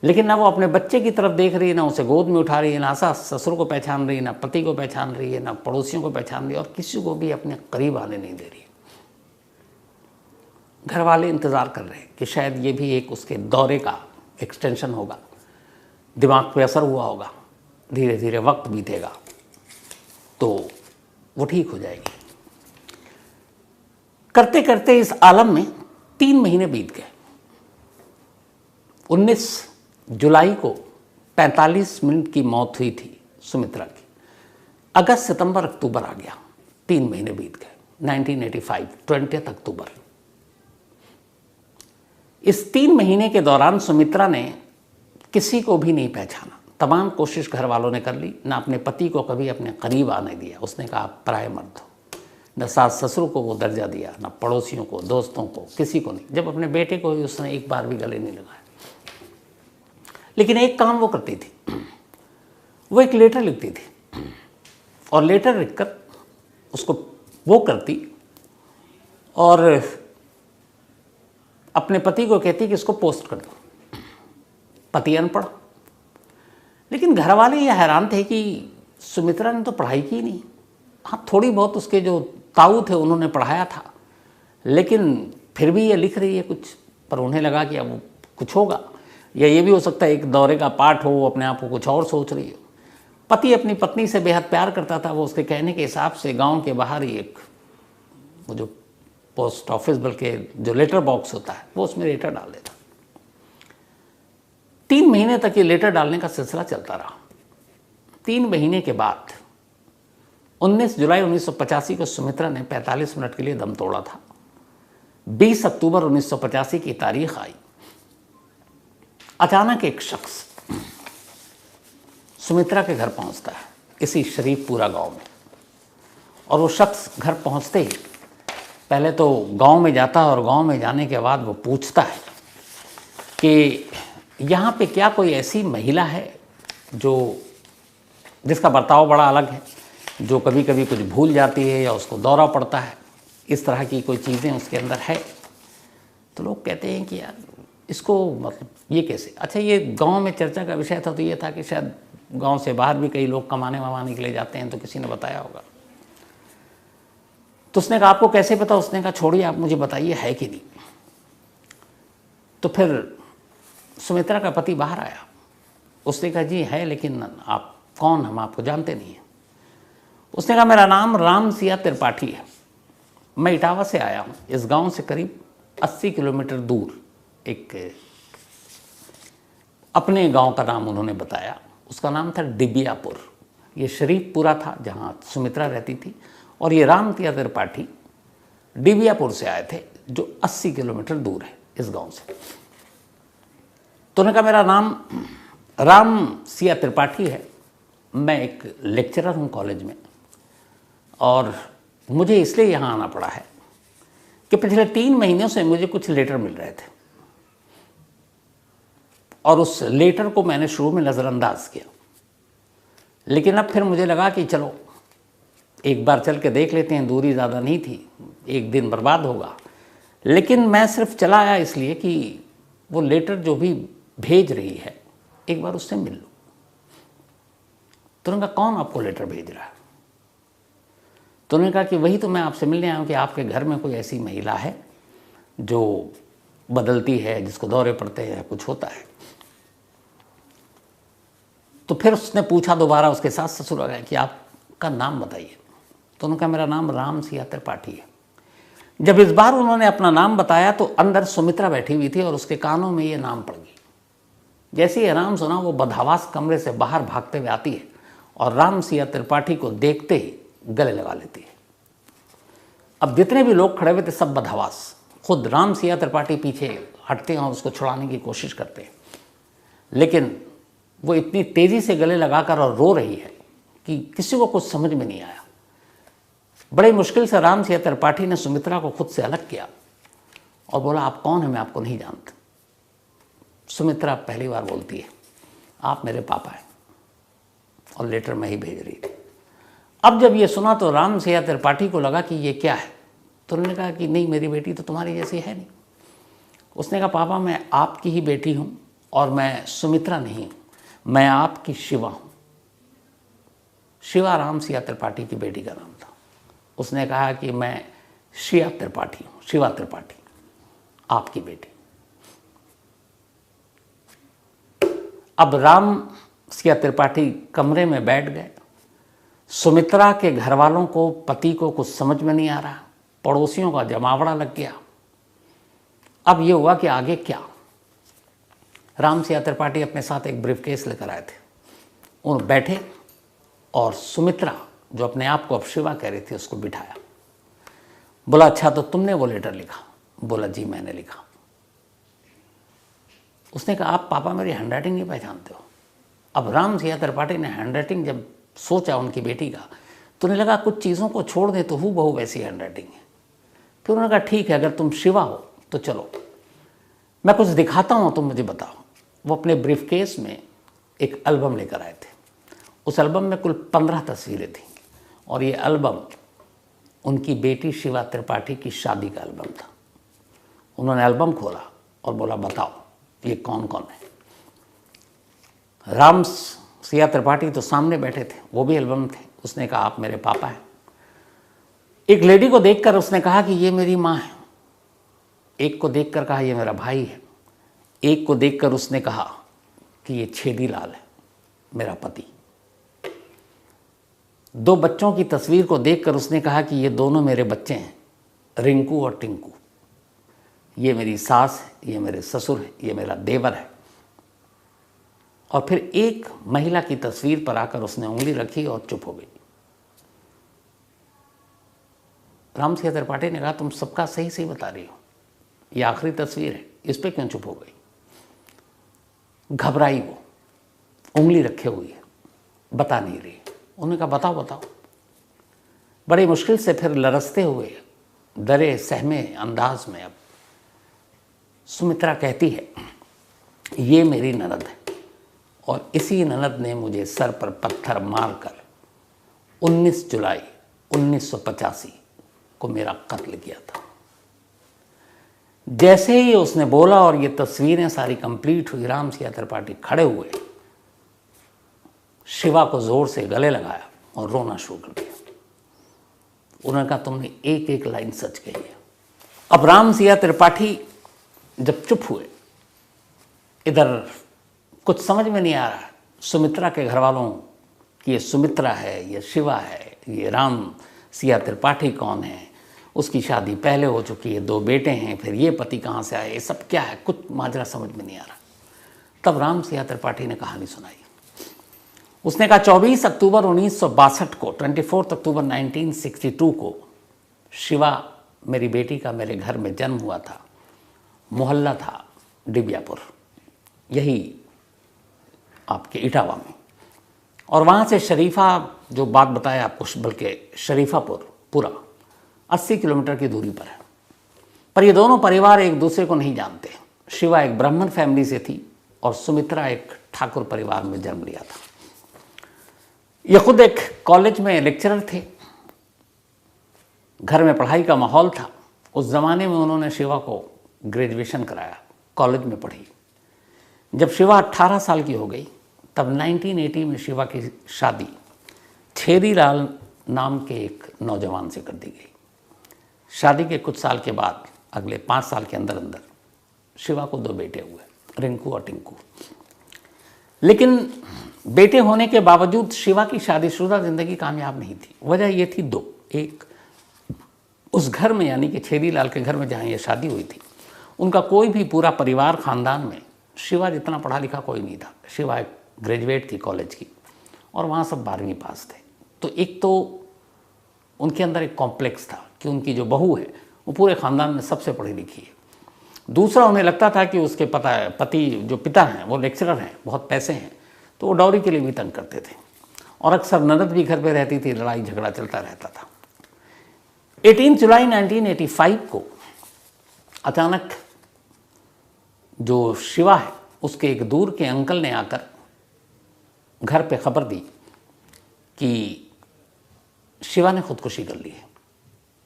लेकिन ना वो अपने बच्चे की तरफ देख रही है, ना उसे गोद में उठा रही है, ना सास ससुर को पहचान रही है, ना पति को पहचान रही है, ना पड़ोसियों को पहचान रही है और किसी को भी अपने करीब आने नहीं दे रही है। घर वाले इंतज़ार कर रहे हैं कि शायद ये भी एक उसके दौरे का एक्सटेंशन होगा, दिमाग पे असर हुआ होगा, धीरे धीरे वक्त बीतेगा तो वो ठीक हो जाएगी। करते करते इस आलम में 3 महीने बीत गए। 19 जुलाई को 45 मिनट की मौत हुई थी सुमित्रा की। अगस्त, सितंबर, अक्टूबर आ गया, 3 महीने बीत गए। 1985 20 अक्टूबर। इस 3 महीने के दौरान सुमित्रा ने किसी को भी नहीं पहचाना। तमाम कोशिश घर वालों ने कर ली, ना अपने पति को कभी अपने करीब आने दिया। उसने कहा आप पराये मर्द हो। न सास ससुर को वो दर्जा दिया, न पड़ोसियों को, दोस्तों को, किसी को नहीं। जब अपने बेटे को भी उसने एक बार भी गले नहीं लगाया। लेकिन एक काम वो करती थी, वो एक लेटर लिखती थी और लेटर लिखकर उसको वो करती और अपने पति को कहती कि इसको पोस्ट कर दो। पति अनपढ़, लेकिन घर वाले ये हैरान थे कि सुमित्रा ने तो पढ़ाई की नहीं। हाँ, थोड़ी बहुत उसके जो ताऊ थे उन्होंने पढ़ाया था, लेकिन फिर भी ये लिख रही है कुछ। पर उन्हें लगा कि अब कुछ होगा, या ये भी हो सकता है एक दौरे का पाठ हो, वो अपने आप को कुछ और सोच रही हो। पति अपनी पत्नी से बेहद प्यार करता था। वो उसके कहने के हिसाब से गांव के बाहर ही एक वो जो पोस्ट ऑफिस, बल्कि जो लेटर बॉक्स होता है, वो उसमें लेटर डाल देता। 3 महीने तक ये लेटर डालने का सिलसिला चलता रहा। 3 महीने के बाद 19 जुलाई 1985 को सुमित्रा ने 45 मिनट के लिए दम तोड़ा था। 20 अक्टूबर 1985 की तारीख आई। अचानक एक शख्स सुमित्रा के घर पहुंचता है, इसी शरीफपुरा गांव में। और वो शख्स घर पहुंचते ही पहले तो गांव में जाता है और गांव में जाने के बाद वो पूछता है कि यहाँ पे क्या कोई ऐसी महिला है जिसका बर्ताव बड़ा अलग है, जो कभी कभी कुछ भूल जाती है या उसको दौरा पड़ता है, इस तरह की कोई चीज़ें उसके अंदर है। तो लोग कहते हैं कि यार इसको मतलब ये कैसे। अच्छा, ये गांव में चर्चा का विषय था, तो ये था कि शायद गांव से बाहर भी कई लोग कमाने वमाने के लिए जाते हैं, तो किसी ने बताया होगा। तो उसने कहा आपको कैसे पता? उसने कहा छोड़िए, आप मुझे बताइए है कि नहीं। तो फिर सुमित्रा का पति बाहर आया। उसने कहा जी है, लेकिन आप कौन? हम आपको जानते नहीं हैं। उसने कहा मेरा नाम राम सिया त्रिपाठी है, मैं इटावा से आया हूँ। इस गांव से करीब 80 किलोमीटर दूर एक अपने गांव का नाम उन्होंने बताया। उसका नाम था डिबियापुर। ये शरीफपुरा था जहाँ सुमित्रा रहती थी, और ये राम सिया त्रिपाठी डिबियापुर से आए थे, जो 80 किलोमीटर दूर है इस गांव से। तो उन्होंने कहा मेरा नाम राम सिया त्रिपाठी है, मैं एक लेक्चरर हूँ कॉलेज में, और मुझे इसलिए यहाँ आना पड़ा है कि पिछले 3 महीनों से मुझे कुछ लेटर मिल रहे थे, और उस लेटर को मैंने शुरू में नज़रअंदाज किया। लेकिन अब फिर मुझे लगा कि चलो एक बार चल के देख लेते हैं, दूरी ज़्यादा नहीं थी, एक दिन बर्बाद होगा। लेकिन मैं सिर्फ चला आया इसलिए कि वो लेटर जो भी भेज रही है एक बार उससे मिल लो। तो उन्होंने कहा कौन आपको लेटर भेज रहा है? तो उन्होंने कहा कि वही तो मैं आपसे मिलने आया हूँ कि आपके घर में कोई ऐसी महिला है जो बदलती है, जिसको दौरे पड़ते हैं, कुछ होता है। तो फिर उसने पूछा दोबारा, उसके सास ससुर आ गए कि आपका नाम बताइए। तो उन्होंने कहा मेरा नाम राम सिया त्रिपाठी है। जब इस बार उन्होंने अपना नाम बताया तो अंदर सुमित्रा बैठी हुई थी और उसके कानों में ये नाम पड़ गई। जैसे ही नाम सुना, वो बदहवास कमरे से बाहर भागते हुए आती है और राम सिया त्रिपाठी को देखते ही गले लगा लेती है। अब जितने भी लोग खड़े हुए थे सब बदहवास, खुद राम सिया त्रिपाठी पीछे हटते हैं और उसको छुड़ाने की कोशिश करते हैं, लेकिन वो इतनी तेज़ी से गले लगाकर और रो रही है कि किसी को कुछ समझ में नहीं आया। बड़े मुश्किल से राम सिया त्रिपाठी ने सुमित्रा को खुद से अलग किया और बोला आप कौन हैं, मैं आपको नहीं जानता। सुमित्रा पहली बार बोलती है आप मेरे पापा हैं, और लेटर मैं ही भेज रही थी। अब जब ये सुना तो राम सिया त्रिपाठी को लगा कि ये क्या है। तो उन्होंने कहा कि नहीं, मेरी बेटी तो तुम्हारी जैसी है नहीं। उसने कहा पापा मैं आपकी ही बेटी हूँ, और मैं सुमित्रा नहीं हूँ, मैं आपकी शिवा हूँ। शिवा राम सिया त्रिपाठी की बेटी का नाम था। उसने कहा कि मैं शिया त्रिपाठी हूँ, शिवा त्रिपाठी आपकी बेटी। अब राम सिया त्रिपाठी कमरे में बैठ गए। सुमित्रा के घर वालों को, पति को कुछ समझ में नहीं आ रहा, पड़ोसियों का जमावड़ा लग गया। अब ये हुआ कि आगे क्या। राम सिया त्रिपाठी अपने साथ एक ब्रीफकेस लेकर आए थे। उन बैठे और सुमित्रा जो अपने आप को अब शिवा कह रही थी, उसको बिठाया। बोला अच्छा तो तुमने वो लेटर लिखा? बोला जी मैंने लिखा। उसने कहा आप पापा मेरी हैंडराइटिंग नहीं पहचानते हो? अब राम सिंह त्रिपाठी ने हैंडराइटिंग जब सोचा उनकी बेटी का, तो उन्हें लगा कुछ चीज़ों को छोड़ दे तो हूबहू वैसी हैंडराइटिंग है। फिर उन्होंने कहा ठीक है, अगर तुम शिवा हो तो चलो मैं कुछ दिखाता हूँ, तुम मुझे बताओ। वो अपने ब्रीफ केस में एक एल्बम लेकर आए थे। उस एल्बम में कुल 15 तस्वीरें थीं और ये एल्बम उनकी बेटी शिवा त्रिपाठी की शादी का एल्बम था। उन्होंने एल्बम खोला और बोला बताओ ये कौन कौन है। राम सिंह त्रिपाठी तो सामने बैठे थे, वो भी एल्बम थे। उसने कहा आप मेरे पापा हैं। एक लेडी को देखकर उसने कहा कि ये मेरी माँ है। एक को देखकर कहा ये मेरा भाई है। एक को देखकर उसने कहा कि ये छेदी लाल है, मेरा पति। 2 बच्चों की तस्वीर को देखकर उसने कहा कि ये दोनों मेरे बच्चे हैं, रिंकू और टिंकू। ये मेरी सास है, ये मेरे ससुर है, ये मेरा देवर है। और फिर एक महिला की तस्वीर पर आकर उसने उंगली रखी और चुप हो गई। राम सिंह त्रिपाठी ने कहा तुम सबका सही सही बता रही हो, ये आखिरी तस्वीर है, इस पे क्यों चुप हो गई? घबराई वो, उंगली रखे हुई है, बता नहीं रही। उन्होंने कहा बताओ बताओ। बड़ी मुश्किल से फिर लरसते हुए डरे सहमे अंदाज में अब सुमित्रा कहती है ये मेरी ननद है और इसी ननद ने मुझे सर पर पत्थर मारकर 19 जुलाई 1985 को मेरा कत्ल किया था। जैसे ही उसने बोला और ये तस्वीरें सारी कंप्लीट हुई, राम सिंह त्रिपाठी खड़े हुए, शिवा को जोर से गले लगाया और रोना शुरू कर दिया। उन्होंने कहा तुमने एक एक लाइन सच कही है। अब राम सिंह त्रिपाठी जब चुप हुए, इधर कुछ समझ में नहीं आ रहा सुमित्रा के घर वालों कि ये सुमित्रा है, ये शिवा है, ये राम सिंह त्रिपाठी कौन है, उसकी शादी पहले हो चुकी है, 2 बेटे हैं, फिर ये पति कहाँ से आए, ये सब क्या है, कुछ माजरा समझ में नहीं आ रहा। तब राम सिंह त्रिपाठी ने कहानी सुनाई। उसने कहा 24 अक्टूबर 1962 को, 24 अक्टूबर 1962 को शिवा मेरी बेटी का मेरे घर में जन्म हुआ था। मोहल्ला था डिबियापुर, यही आपके इटावा में। और वहाँ से शरीफा, जो बात बताया आपको, बल्कि शरीफापुर पूरा 80 किलोमीटर की दूरी पर है। पर ये दोनों परिवार एक दूसरे को नहीं जानते। शिवा एक ब्राह्मण फैमिली से थी और सुमित्रा एक ठाकुर परिवार में जन्म लिया था। ये खुद एक कॉलेज में लेक्चरर थे, घर में पढ़ाई का माहौल था। उस ज़माने में उन्होंने शिवा को ग्रेजुएशन कराया, कॉलेज में पढ़ी। जब शिवा 18 साल की हो गई तब 1980 में शिवा की शादी छेदी लाल नाम के एक नौजवान से कर दी गई। शादी के कुछ साल के बाद, अगले 5 साल के अंदर अंदर शिवा को 2 बेटे हुए, रिंकू और टिंकू। लेकिन बेटे होने के बावजूद शिवा की शादीशुदा जिंदगी कामयाब नहीं थी। वजह ये थी 2। एक, उस घर में यानी कि छेदी लाल के घर में जहाँ ये शादी हुई थी, उनका कोई भी पूरा परिवार खानदान में शिवा जितना पढ़ा लिखा कोई नहीं था। शिवा एक ग्रेजुएट थी कॉलेज की और वहाँ सब 12वीं पास थे। तो एक तो उनके अंदर एक कॉम्प्लेक्स था कि उनकी जो बहू है वो पूरे ख़ानदान में सबसे पढ़ी लिखी है। दूसरा, उन्हें लगता था कि उसके पति जो पिता हैं वो लेक्चरर हैं, बहुत पैसे हैं, तो वो डॉरी के लिए भी तंग करते थे और अक्सर ननद भी घर पे रहती थी, लड़ाई झगड़ा चलता रहता था। 18 जुलाई 1985 को अचानक जो शिवा है उसके एक दूर के अंकल ने आकर घर पे खबर दी कि शिवा ने खुदकुशी कर ली है।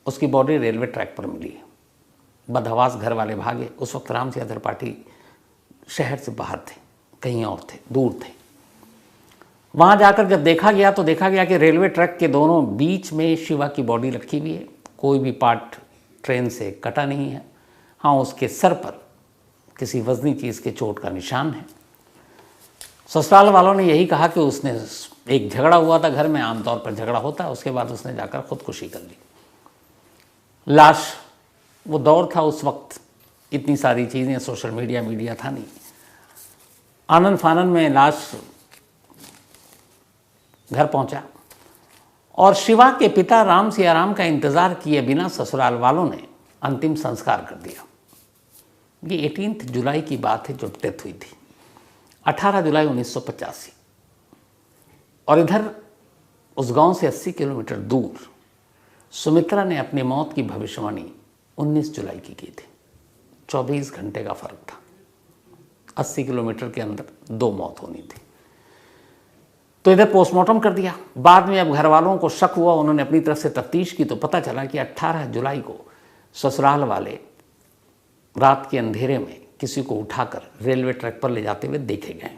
उसकी बॉडी रेलवे ट्रैक पर मिली है। बदहवास घर वाले भागे। उस वक्त राम सिंह त्रिपाठी शहर से बाहर थे, कहीं और थे, दूर थे। वहाँ जाकर जब देखा गया तो देखा गया कि रेलवे ट्रैक के दोनों बीच में शिवा की बॉडी रखी हुई है। कोई भी पार्ट ट्रेन से कटा नहीं है। हाँ, उसके सर पर किसी वजनी चीज़ के चोट का निशान है। ससुराल वालों ने यही कहा कि उसने एक झगड़ा हुआ था घर में, आमतौर पर झगड़ा होता है, उसके बाद उसने जाकर खुदकुशी कर ली। लाश, वो दौर था उस वक्त, इतनी सारी चीज़ें, सोशल मीडिया था नहीं। आनन फानन में लाश घर पहुंचा और शिवा के पिता राम सियाराम का इंतज़ार किए बिना ससुराल वालों ने अंतिम संस्कार कर दिया। ये 18 जुलाई की बात है जो डेथ हुई थी, 18 जुलाई 1985। और इधर उस गांव से 80 किलोमीटर दूर सुमित्रा ने अपनी मौत की भविष्यवाणी 19 जुलाई की थी। 24 घंटे का फर्क था, 80 किलोमीटर के अंदर 2 मौत होनी थी। तो इधर पोस्टमार्टम कर दिया। बाद में अब घर वालों को शक हुआ, उन्होंने अपनी तरफ से तफ्तीश की तो पता चला कि 18 जुलाई को ससुराल वाले रात के अंधेरे में किसी को उठाकर रेलवे ट्रैक पर ले जाते हुए देखे गए।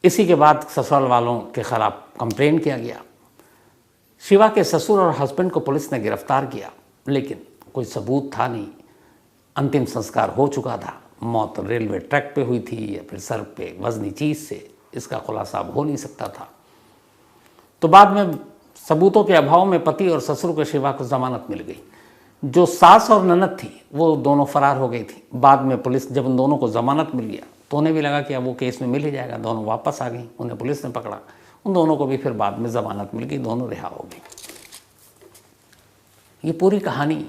इसी के बाद ससुराल वालों के खिलाफ कंप्लेंट किया गया। शिवा के ससुर और हस्बैंड को पुलिस ने गिरफ्तार किया, लेकिन कोई सबूत था नहीं। अंतिम संस्कार हो चुका था, मौत रेलवे ट्रैक पे हुई थी या फिर सर पे वजनी चीज़ से, इसका खुलासा अब हो नहीं सकता था। तो बाद में सबूतों के अभाव में पति और ससुर को शिवा को जमानत मिल गई। जो सास और ननद थी वो दोनों फरार हो गई थी। बाद में पुलिस जब उन दोनों को जमानत मिल गया तो उन्हें भी लगा कि अब वो केस में मिल ही जाएगा, दोनों वापस आ गई। उन्हें पुलिस ने पकड़ा, उन दोनों को भी फिर बाद में जमानत मिल गई, दोनों रिहा हो गई। ये पूरी कहानी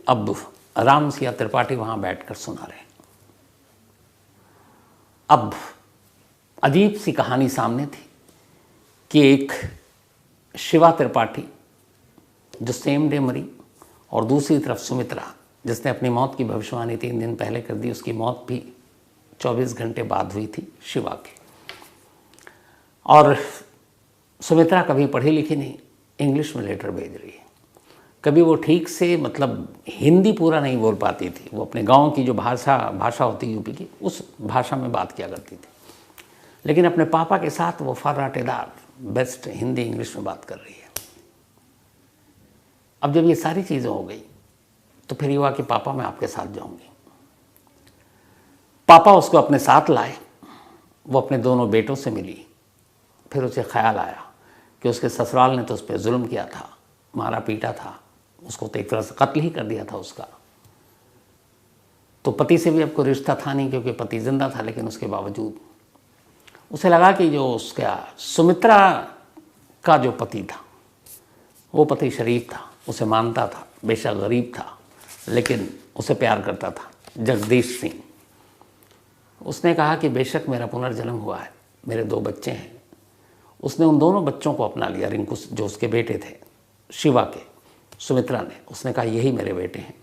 अब राम सिया त्रिपाठी वहाँ बैठकर सुना रहे हैं। अब अजीब सी कहानी सामने थी कि एक शिवा त्रिपाठी जो सेम डे मरी, और दूसरी तरफ सुमित्रा जिसने अपनी मौत की भविष्यवाणी 3 दिन पहले कर दी, उसकी मौत भी 24 घंटे बाद हुई थी शिवा के। और सुमित्रा कभी पढ़ी लिखी नहीं, इंग्लिश में लेटर भेज रही है। कभी वो ठीक से मतलब हिंदी पूरा नहीं बोल पाती थी, वो अपने गांव की जो भाषा होती है यूपी की, उस भाषा में बात किया करती थी। लेकिन अपने पापा के साथ वो फर्राटेदार बेस्ट हिंदी इंग्लिश में बात कर रही है। अब जब ये सारी चीज़ें हो गई तो फिर ये हुआ कि पापा मैं आपके साथ जाऊंगी। पापा उसको अपने साथ लाए, वो अपने दोनों बेटों से मिली। फिर उसे ख्याल आया कि उसके ससुराल ने तो उस पर जुल्म किया था, मारा पीटा था, उसको तो एक तरह से कत्ल ही कर दिया था उसका। तो पति से भी अब कोई रिश्ता था नहीं क्योंकि पति जिंदा था, लेकिन उसके बावजूद उसे लगा कि जो उसका सुमित्रा का जो पति था वो पति शरीफ था, उसे मानता था, बेशक गरीब था लेकिन उसे प्यार करता था, जगदीश सिंह। उसने कहा कि बेशक मेरा पुनर्जन्म हुआ है, मेरे 2 बच्चे हैं। उसने उन दोनों बच्चों को अपना लिया, रिंकू जो उसके बेटे थे शिवा के, सुमित्रा ने, उसने कहा यही मेरे बेटे हैं।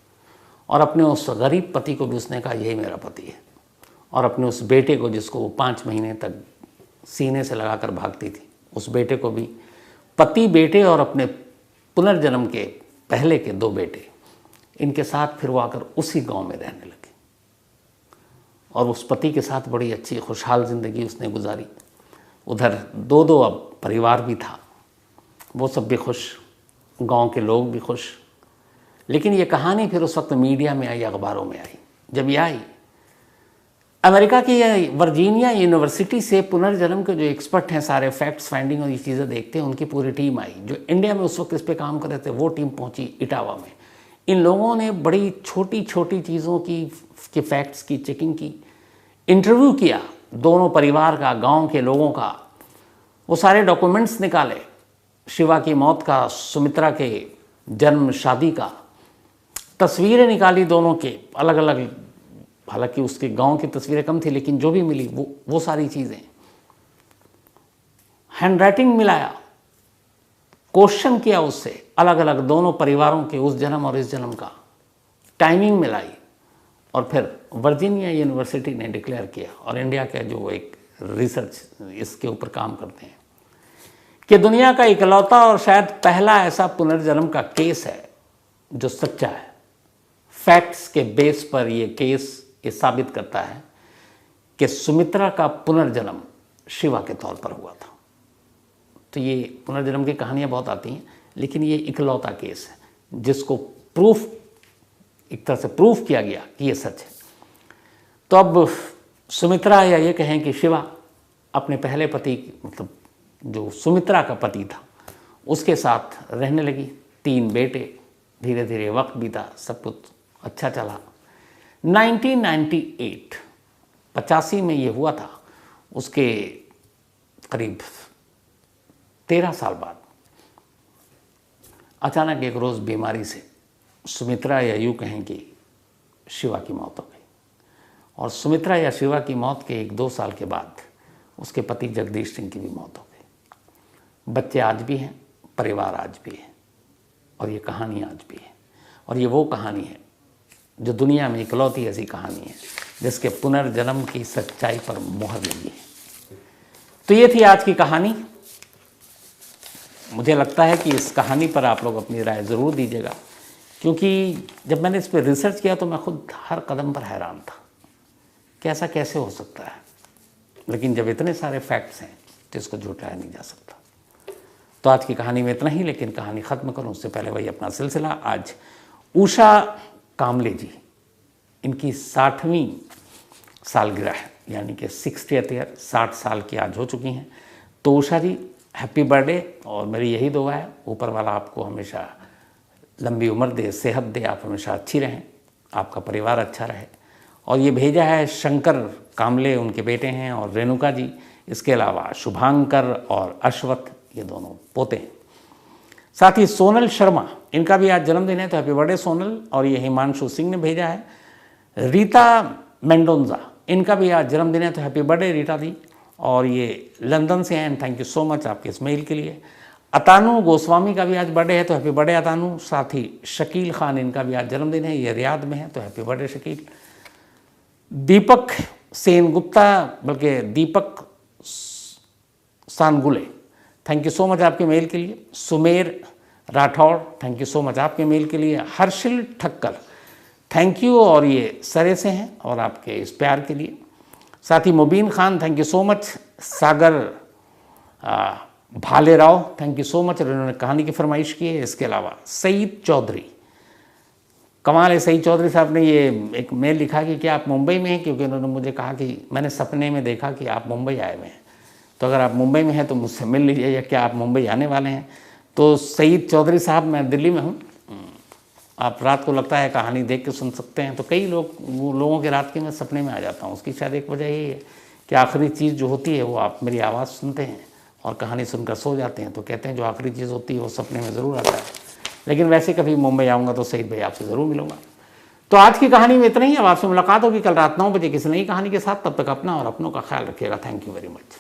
और अपने उस गरीब पति को भी उसने कहा यही मेरा पति है। और अपने उस बेटे को जिसको वो 5 महीने तक सीने से लगाकर भागती थी, उस बेटे को भी, पति बेटे और अपने पुनर्जन्म के पहले के 2 बेटे, इनके साथ फिर वो आकर उसी गांव में रहने लगे। और उस पति के साथ बड़ी अच्छी खुशहाल ज़िंदगी उसने गुजारी। उधर 2 अब परिवार भी था, वो सब भी खुश, गांव के लोग भी खुश। लेकिन ये कहानी फिर उस वक्त मीडिया में आई, अखबारों में आई। जब ये आई, अमेरिका की वर्जीनिया यूनिवर्सिटी से पुनर्जन्म के जो एक्सपर्ट हैं, सारे फैक्ट्स फाइंडिंग और ये चीज़ें देखते हैं, उनकी पूरी टीम आई। जो इंडिया में उस वक्त इस पे काम कर रहे थे वो टीम पहुंची इटावा में। इन लोगों ने बड़ी छोटी छोटी चीज़ों की फैक्ट्स की चेकिंग की, इंटरव्यू किया दोनों परिवार का, गांव के लोगों का। वो सारे डॉक्यूमेंट्स निकाले, शिवा की मौत का, सुमित्रा के जन्म शादी का, तस्वीरें निकाली दोनों के अलग अलग। हालांकि उसके गांव की तस्वीरें कम थी, लेकिन जो भी मिली वो सारी चीज़ें, हैंडराइटिंग मिलाया, क्वेश्चन किया उससे अलग अलग दोनों परिवारों के, उस जन्म और इस जन्म का, टाइमिंग मिलाई। और फिर वर्जीनिया यूनिवर्सिटी ने डिक्लेयर किया, और इंडिया का जो एक रिसर्च इसके ऊपर काम करते हैं, कि दुनिया का इकलौता और शायद पहला ऐसा पुनर्जन्म का केस है जो सच्चा है। फैक्ट्स के बेस पर ये केस ये साबित करता है कि सुमित्रा का पुनर्जन्म शिवा के तौर पर हुआ था। तो ये पुनर्जन्म की कहानियाँ बहुत आती हैं, लेकिन ये इकलौता केस है जिसको प्रूफ, एक तरह से प्रूफ किया गया कि ये सच है। तो अब सुमित्रा, या ये कहें कि शिवा, अपने पहले पति, मतलब जो सुमित्रा का पति था, उसके साथ रहने लगी। 3 बेटे, धीरे धीरे वक्त बीता, सब कुछ अच्छा चला। 1998 85 में ये हुआ था। उसके करीब 13 साल बाद अचानक एक रोज़ बीमारी से सुमित्रा या यूँ कहें कि शिवा की मौत हो गई। और सुमित्रा या शिवा की मौत के 1-2 साल के बाद उसके पति जगदीश सिंह की भी मौत हो गई। बच्चे आज भी हैं, परिवार आज भी है, और ये कहानी आज भी है। और ये वो कहानी है जो दुनिया में इकलौती ऐसी कहानी है जिसके पुनर्जन्म की सच्चाई पर मुहर लगी है। तो ये थी आज की कहानी। मुझे लगता है कि इस कहानी पर आप लोग अपनी राय ज़रूर दीजिएगा, क्योंकि जब मैंने इस पर रिसर्च किया तो मैं खुद हर कदम पर हैरान था कि ऐसा कैसे हो सकता है। लेकिन जब इतने सारे फैक्ट्स हैं तो इसको झुटलाया नहीं जा सकता। तो आज की कहानी में इतना ही, लेकिन कहानी ख़त्म करूं उससे पहले वही अपना सिलसिला। आज उषा कामले जी, इनकी 60वीं सालगिरह है, यानी कि 60th ईयर, 60 साल की आज हो चुकी हैं। तो उषा जी हैप्पी बर्थडे, और मेरी यही दुआ है ऊपर वाला आपको हमेशा लंबी उम्र दे, सेहत दे, आप हमेशा अच्छी रहें, आपका परिवार अच्छा रहे। और ये भेजा है शंकर कामले, उनके बेटे हैं, और रेणुका जी, इसके अलावा शुभांकर और अश्वथ, ये दोनों पोते हैं। साथ ही सोनल शर्मा, इनका भी आज जन्मदिन है, तो हैप्पी बर्थडे सोनल। और ये हिमांशु सिंह ने भेजा है। रीता मेंडोंजा, इनका भी आज जन्मदिन है, तो हैप्पी बर्थडे रीता दी। और ये लंदन से हैं, and thank you so much आपके इस मेल के लिए। अतानु गोस्वामी का भी आज बर्थडे है, तो हैप्पी बर्थडे अतानु। साथ ही शकील खान, इनका भी आज जन्मदिन है, ये रियाद में है, तो हैप्पी बर्थडे शकील। दीपक सेन गुप्ता, बल्कि दीपक सानगुले, थैंक यू सो मच आपके मेल के लिए। Sumer Rathore, thank you so much आपके मेल के लिए। हर्षिल ठक्कर, थैंक यू, और ये सरे से हैं, और आपके इस प्यार के लिए। साथ ही Mubeen Khan, thank you so much. Sagar Bhale Rao, thank you so much, उन्होंने कहानी की फरमाइश की है। इसके अलावा सईद चौधरी, कमाल है, सईद चौधरी साहब ने ये एक मेल लिखा कि क्या आप मुंबई में हैं, क्योंकि उन्होंने मुझे कहा कि मैंने सपने में देखा कि आप मुंबई आए हुए हैं, तो अगर आप मुंबई में हैं तो मुझसे मिल लीजिए, या क्या आप मुंबई आने वाले हैं। तो सईद चौधरी साहब, मैं दिल्ली में हूँ, आप रात को लगता है कहानी देख के सुन सकते हैं। तो कई लोगों के रात के मैं सपने में आ जाता हूँ। उसकी शायद एक वजह यही है कि आखिरी चीज़ जो होती है वो आप मेरी आवाज़ सुनते हैं और कहानी सुनकर सो जाते हैं। तो कहते हैं जो आखिरी चीज़ होती है वो सपने में ज़रूर आता है। लेकिन वैसे कभी मुंबई आऊँगा तो सईद भाई आपसे ज़रूर मिलूँगा। तो आज की कहानी में इतना ही। अब आपसे मुलाकात होगी कल रात 9 बजे किसी नई कहानी के साथ। तब तक अपना और अपनों का ख्याल रखिएगा। Thank you very much.